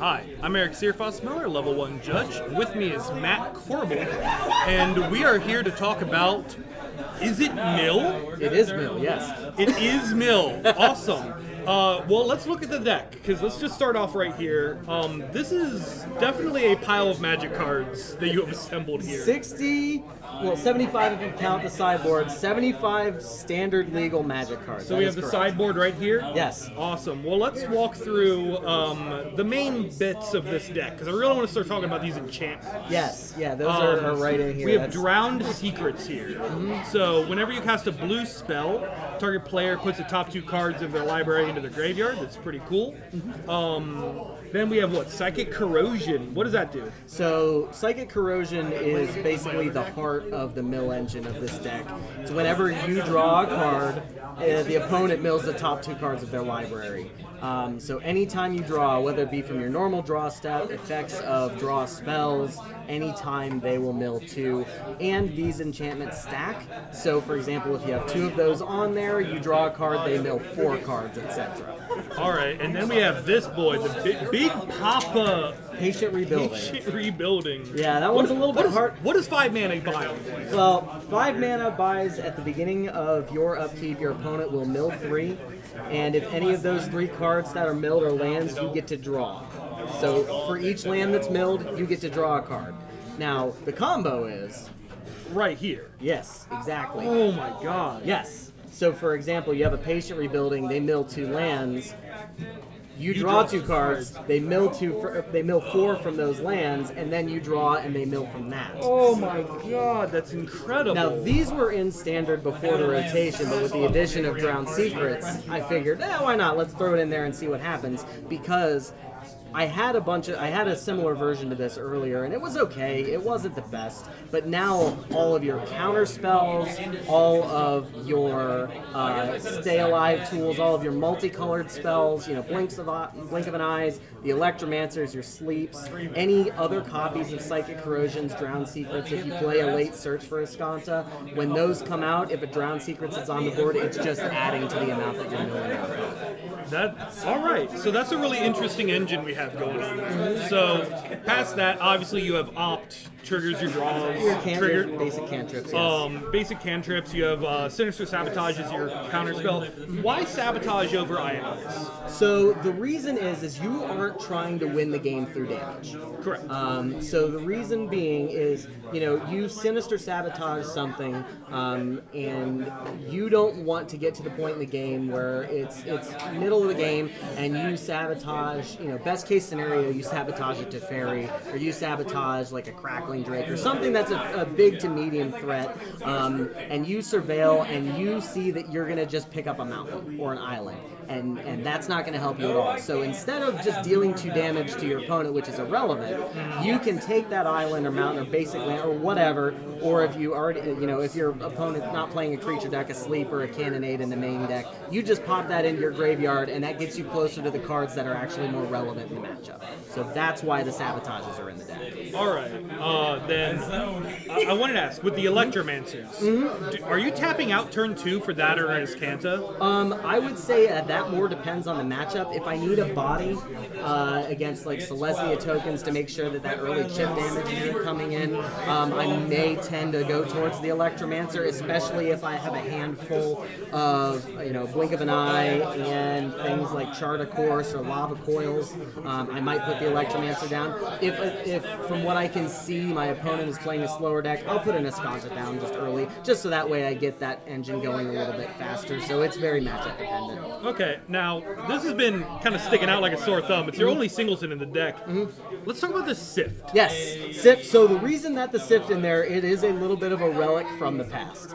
Hi, I'm Eric Searfoss Miller, Level 1 Judge. With me is Matt Koerbel, and we are here to talk about... Is it Mill? It is Mill, yes. It is Mill. Awesome. Well, let's look at the deck, because let's just start off right here. This is definitely a pile of Magic cards that you have assembled here. 75 if you count the sideboard, 75 standard legal Magic cards. So we have the sideboard right here? Yes. Awesome. Well, let's walk through the main bits of this deck, because I really want to start talking about these enchantments. Yes, yeah, those are right in here. We have Drowned Secrets here. So whenever you cast a blue spell, target player puts the top 2 cards of their library into their graveyard. That's pretty cool. Then we have Psychic Corrosion. What does that do? So Psychic Corrosion is basically the heart of the mill engine of this deck. So whenever you draw a card, the opponent mills the top 2 cards of their library. So anytime you draw, whether it be from your normal draw step, effects of draw spells, anytime they will mill 2. And these enchantments stack. So for example, if you have 2 of those on there, you draw a card, they mill 4 cards, etc. Alright, and then we have this boy, the Big Papa... Patient Rebuilding. Patient Rebuilding. Yeah, that one's a little bit hard. What does 5 mana buy? Well, 5 mana buys at the beginning of your upkeep, your opponent will mill 3. And if any of those 3 cards that are milled are lands, you get to draw. So for each land that's milled, you get to draw a card. Now, the combo is... Right here. Yes, exactly. Oh my god. Yes. So for example, you have a Patient Rebuilding, they mill 2 lands. You draw 2 cards, they mill 4 from those lands, and then you draw and they mill from that. Oh my god, that's incredible. Now these were in standard before the rotation, but with the addition of Drowned Secrets, I figured, why not? Let's throw it in there and see what happens, because I had a similar version to this earlier, and it was okay. It wasn't the best, but now all of your counter spells, all of your stay alive tools, all of your multicolored spells, blink of an eyes, the Electromancers, your sleeps, any other copies of Psychic Corrosions, Drowned Secrets. If you play a late search for Escanta, when those come out, if a Drowned Secrets is on the board, it's just adding to the amount that you're milling out of. That's all right. So that's a really interesting engine we have going on. So past that, obviously you have Opt, triggers your draws. Your basic cantrips. Yes. Basic cantrips. You have Sinister Sabotage as your counter spell. Why Sabotage over Ionize? So the reason is you aren't trying to win the game through damage. Correct. So the reason being is, you Sinister Sabotage something, and you don't want to get to the point in the game where it's middle of the game and you sabotage, best case scenario, you sabotage a Teferi, or you sabotage like a Crackling Drake, or something that's a big to medium threat, and you surveil and you see that you're going to just pick up a mountain or an island. And that's not going to help you at all. So instead of just dealing 2 damage to your opponent, which is irrelevant, you can take that island or mountain or basic land or whatever, or if you already, if your opponent's not playing a creature deck, a sleep or a cannonade in the main deck, you just pop that into your graveyard, and that gets you closer to the cards that are actually more relevant in the matchup. So that's why the Sabotages are in the deck. All right. Then I wanted to ask, with the Electromancers, are you tapping out turn 2 for that or Escanta? I would say that more depends on the matchup. If I need a body against like Celestia tokens to make sure that early chip damage isn't coming in, I may tend to go towards the Electromancer, especially if I have a handful of Blink of an Eye and things like Chart a Course or Lava Coils. I might put the Electromancer down. If from what I can see my opponent is playing a slower deck, I'll put an Escanta down just early, just so that way I get that engine going a little bit faster. So it's very matchup dependent. Okay, now this has been kind of sticking out like a sore thumb. It's your only singleton in the deck. Let's talk about the Sift. Yes, Sift. So the reason that the Sift in there, it is a little bit of a relic from the past.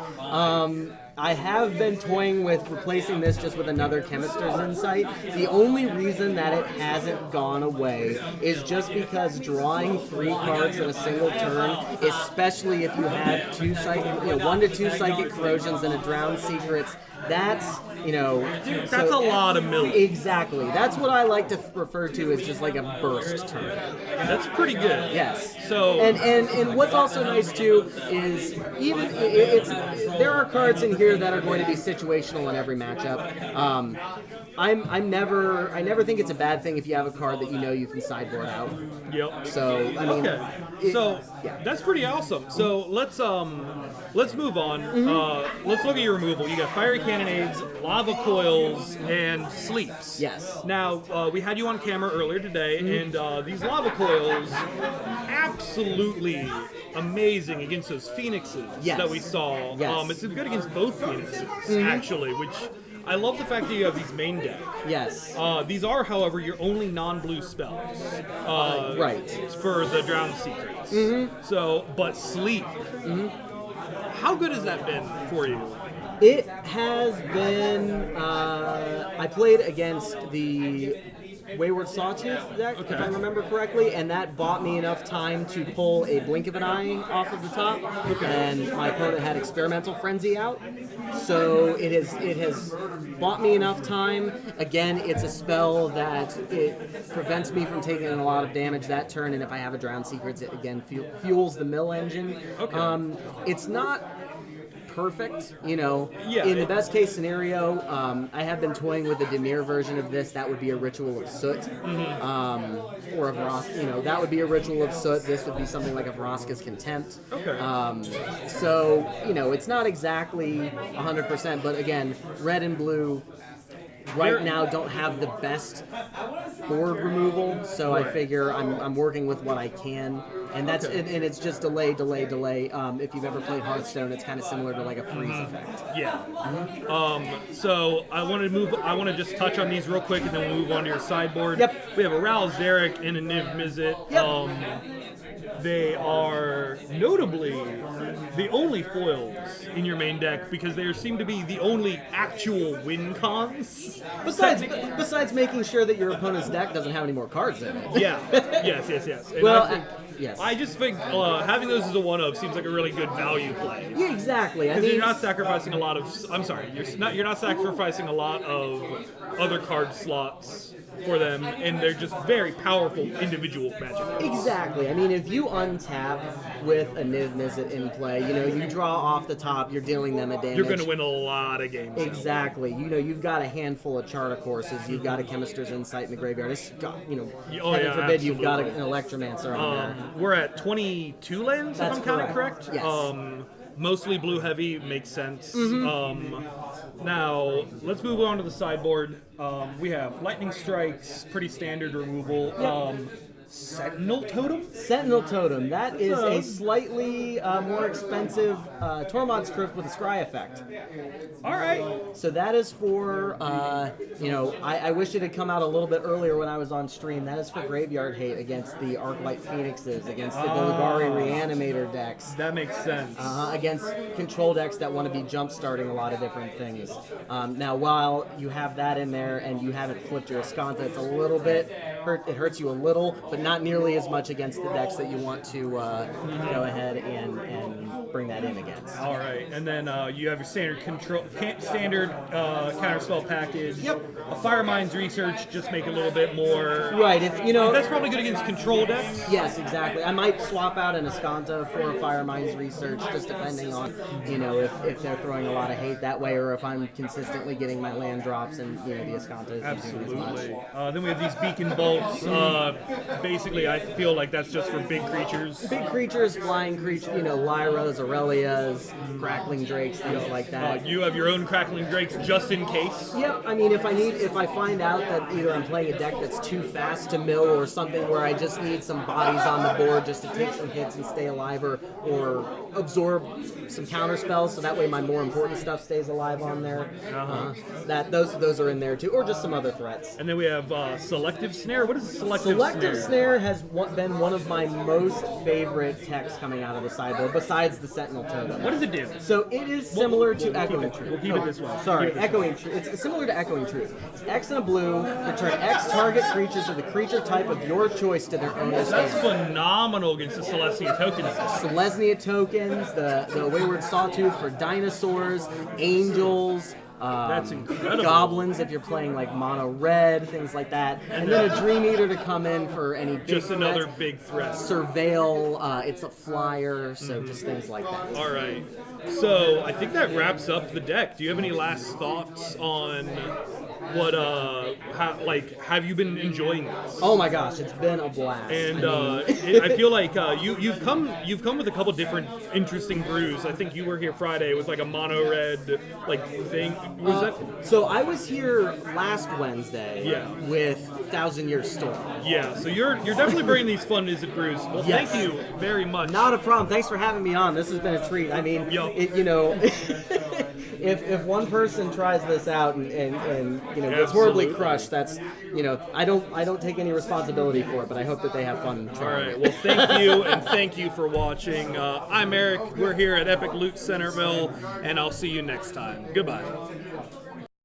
I have been toying with replacing this just with another Chemister's Insight. The only reason that it hasn't gone away is just because drawing 3 cards in a single turn, especially if you have 1 to 2 Psychic Corrosions and a Drowned Secrets, that's That's a lot of milk. Exactly. That's what I like to refer to as just like a burst turn. That's pretty good. Yes. So and what's also nice too is even there are cards in here that are going to be situational in every matchup. I never think it's a bad thing if you have a card that you can sideboard out. Yep. So I mean, that's pretty awesome. So let's move on. Let's look at your removal. You got fiery cannonades, lava coils, and sleeps. Yes. Now we had you on camera earlier today, and these lava coils, absolutely amazing against those phoenixes that we saw. Yes. It's good against both phoenixes actually, which. I love the fact that you have these main deck. Yes. These are, however, your only non-blue spells. Right. For the Drowned Secrets. So, but Sleep. How good has that been for you? It has been. I played against the Wayward Sawtooth deck, if I remember correctly, and that bought me enough time to pull a Blink of an Eye off of the top, and my opponent had Experimental Frenzy out, so it has bought me enough time. Again, it's a spell that it prevents me from taking a lot of damage that turn, and if I have a Drowned Secrets, it again fuels the mill engine. It's not perfect, in the best case scenario. I have been toying with a Dimir version of this. That would be a Ritual of Soot, or a Vraska. That would be a Ritual of Soot. This would be something like a Vraska's Contempt. So it's not exactly 100%, but again, red and blue right now don't have the best board removal, so I figure I'm working with what I can, and that's and it's just delay. If you've ever played Hearthstone, it's kind of similar to like a freeze effect. Yeah. So I want to just touch on these real quick, and then we'll move on to your sideboard. Yep. We have a Ral Zarek and a Niv Mizzet. They are notably the only foils in your main deck because they seem to be the only actual win cons. Besides making sure that your opponent's deck doesn't have any more cards in it. Yes. And yes. I just think having those as a one-of seems like a really good value play. Yeah, exactly. Because you're not sacrificing a lot of. I'm sorry, you're not sacrificing a lot of other card slots for them, and they're just very powerful individual magic. Exactly. I mean, if you untap with a Niv Mizzet in play, you draw off the top, you're dealing them a damage. You're going to win a lot of games. Exactly. You've got a handful of Chart of Courses, you've got a Chemister's Insight in the graveyard. It's got, heaven forbid, absolutely. You've got an Electromancer on there. We're at 22 lands, if I'm counting correct. Yes. Mostly blue heavy, makes sense. Now, let's move on to the sideboard. We have Lightning Strikes, pretty standard removal. Sentinel Totem? Sentinel Totem. That is a slightly more expensive Tormod's Crypt with a Scry effect. All right. So that is for, I wish it had come out a little bit earlier when I was on stream. That is for Graveyard Hate against the Arclight Phoenixes, against the Golgari Reanimator decks. That makes sense. Against control decks that want to be jump-starting a lot of different things. Now, while you have that in there and you haven't flipped your Escanta, it's a little bit, it hurts you a little, but not nearly as much against the decks that you want to go ahead and bring that in against. All right, and then you have your standard counterspell package. Yep. A Fire Mind's Research, just make it a little bit more. Right. That's probably good against control decks. Yes, exactly. I might swap out an Escanta for a Fire Mind's Research, just depending on if they're throwing a lot of hate that way, or if I'm consistently getting my land drops and the Escanta isn't doing as much. Then we have these Beacon Bolts. Basically, I feel like that's just for big creatures. Big creatures, flying creatures, Lyras, Aurelias, Crackling Drakes, things like that. You have your own Crackling Drakes just in case? Yep, I mean, if I find out that either I'm playing a deck that's too fast to mill or something where I just need some bodies on the board just to take some hits and stay alive, or absorb some counter spells so that way my more important stuff stays alive on there. Those are in there too, or just some other threats. And then we have Selective Snare. What is Selective Snare has been one of my most favorite techs coming out of the sideboard, besides the Sentinel Totem. What does it do? So it is similar to Echoing Truth. We'll keep it this way. Sorry, Echoing Truth. It's similar to Echoing Truth. It's X and a blue. Return X target creatures of the creature type of your choice to their owner's hand. That's phenomenal against the Selesnya tokens. Selesnya tokens, the Wayward Sawtooth for dinosaurs, angels, That's incredible. Goblins if you're playing like mono red, things like that, and then a Dream Eater to come in for any big just another threats. big threat. Surveil, it's a flyer, so just things like that. All right. So I think that wraps up the deck. Do you have any last thoughts on what have you been enjoying this? Oh my gosh, it's been a blast. And I feel like you've come with a couple different interesting brews. I think you were here Friday with like a mono red thing. Was that? So I was here last Wednesday Yeah. with 1,000 Year Storm. Yeah. So you're definitely bringing these fun Izzet brews. Well, Yes. thank you very much. Not a problem. Thanks for having me on. This has been a treat. I mean, Yup. if one person tries this out and gets horribly Absolutely. crushed, that's I don't take any responsibility for it, but I hope that they have fun All trying right. it. Well, thank you, and thank you for watching. I'm Eric. We're here at Epic Loot Center Mill, and I'll see you next time. Goodbye.